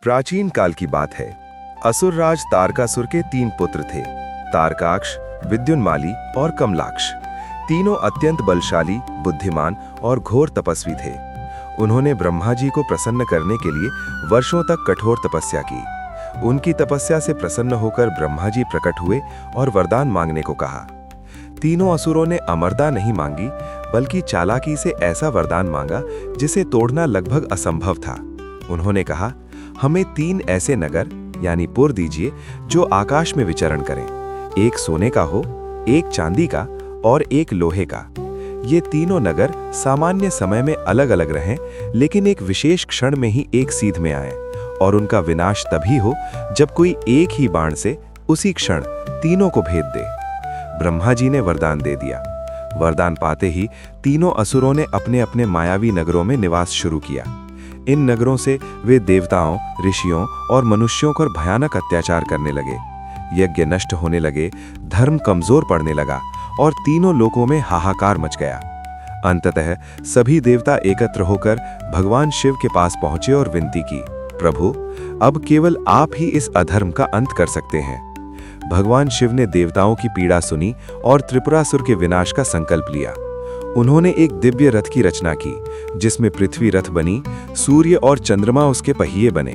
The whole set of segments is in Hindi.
प्राचीन काल की बात है। असुरराज तारकासुर के 3 पुत्र थे, तारकाक्ष, विद्युन्माली और कमलाक्ष। तीनों अत्यंत बलशाली, बुद्धिमान और घोर तपस्वी थे। उन्होंने ब्रह्मा जी को प्रसन्न करने के लिए वर्षों तक कठोर तपस्या की। उनकी तपस्या से प्रसन्न होकर ब्रह्मा जी प्रकट हुए और वरदान मांगने को कहा। तीनों असुरों ने अमरता नहीं मांगी, बल्कि चालाकी से ऐसा वरदान मांगा जिसे तोड़ना लगभग असंभव था। उन्होंने कहा, हमें 3 ऐसे नगर यानी पुर दीजिए जो आकाश में विचरण करें। एक सोने का हो, एक चांदी का और एक लोहे का। ये तीनों नगर सामान्य समय में अलग अलग रहें, लेकिन एक विशेष क्षण में ही एक सीध में आए, और उनका विनाश तभी हो जब कोई एक ही बाण से उसी क्षण तीनों को भेद दे। ब्रह्मा जी ने वरदान दे दिया। वरदान पाते ही तीनों असुरों ने अपने अपने मायावी नगरों में निवास शुरू किया। इन नगरों से वे देवताओं, ऋषियों और मनुष्यों पर भयानक अत्याचार करने लगे। यज्ञ नष्ट होने लगे, धर्म कमजोर पड़ने लगा और तीनों लोकों में हाहाकार मच गया। अंततः सभी देवता एकत्र होकर भगवान शिव के पास पहुंचे और विनती की, प्रभु, अब केवल आप ही इस अधर्म का अंत कर सकते हैं। भगवान शिव ने देवताओं की पीड़ा सुनी और त्रिपुरासुर के विनाश का संकल्प लिया। उन्होंने एक दिव्य रथ की रचना की, जिसमें पृथ्वी रथ बनी, सूर्य और चंद्रमा उसके पहिए बने,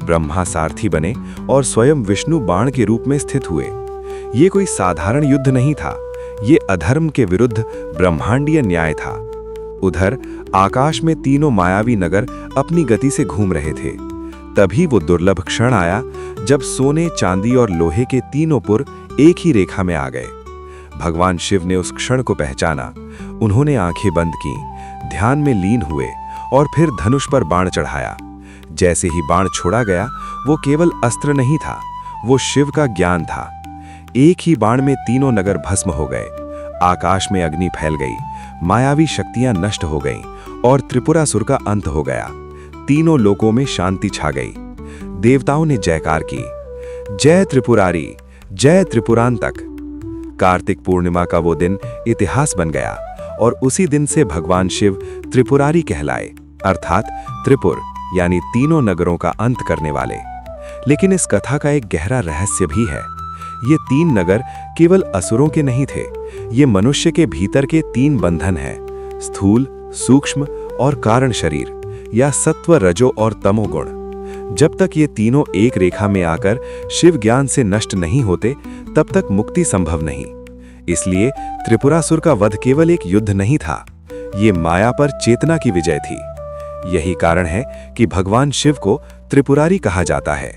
ब्रह्मा सारथी बने और स्वयं विष्णु बाण के रूप में स्थित हुए। ये कोई साधारण युद्ध नहीं था, ये अधर्म के विरुद्ध ब्रह्मांडीय न्याय था। उधर आकाश में तीनों मायावी नगर अपनी गति से घूम रहे थे। तभी वो दुर्लभ क्षण आया जब सोने, चांदी और लोहे के तीनों पुर एक ही रेखा में आ गए। भगवान शिव ने उस क्षण को पहचाना। उन्होंने आंखें बंद की, ध्यान में लीन हुए और फिर धनुष पर बाण चढ़ाया। जैसे ही बाण छोड़ा गया, वो केवल अस्त्र नहीं था, वो शिव का ज्ञान था। एक ही बाण में तीनों नगर भस्म हो गए। आकाश में अग्नि फैल गई, मायावी शक्तियां नष्ट हो गईं और त्रिपुरासुर का अंत हो गया। तीनों लोकों में शांति छा गई। देवताओं ने जयकार की, जय त्रिपुरारी, जय त्रिपुरांतक। कार्तिक पूर्णिमा का वो दिन इतिहास बन गया और उसी दिन से भगवान शिव त्रिपुरारी कहलाए, अर्थात त्रिपुर यानी तीनों नगरों का अंत करने वाले। लेकिन इस कथा का एक गहरा रहस्य भी है। ये 3 नगर केवल असुरों के नहीं थे, ये मनुष्य के भीतर के 3 बंधन हैं, स्थूल, सूक्ष्म और कारण शरीर, या सत्व, रजो और तमोगुण। जब तक ये तीनों एक रेखा में आकर शिव ज्ञान से नष्ट नहीं होते, तब तक मुक्ति संभव नहीं। इसलिए त्रिपुरासुर का वध केवल एक युद्ध नहीं था, ये माया पर चेतना की विजय थी। यही कारण है कि भगवान शिव को त्रिपुरारी कहा जाता है।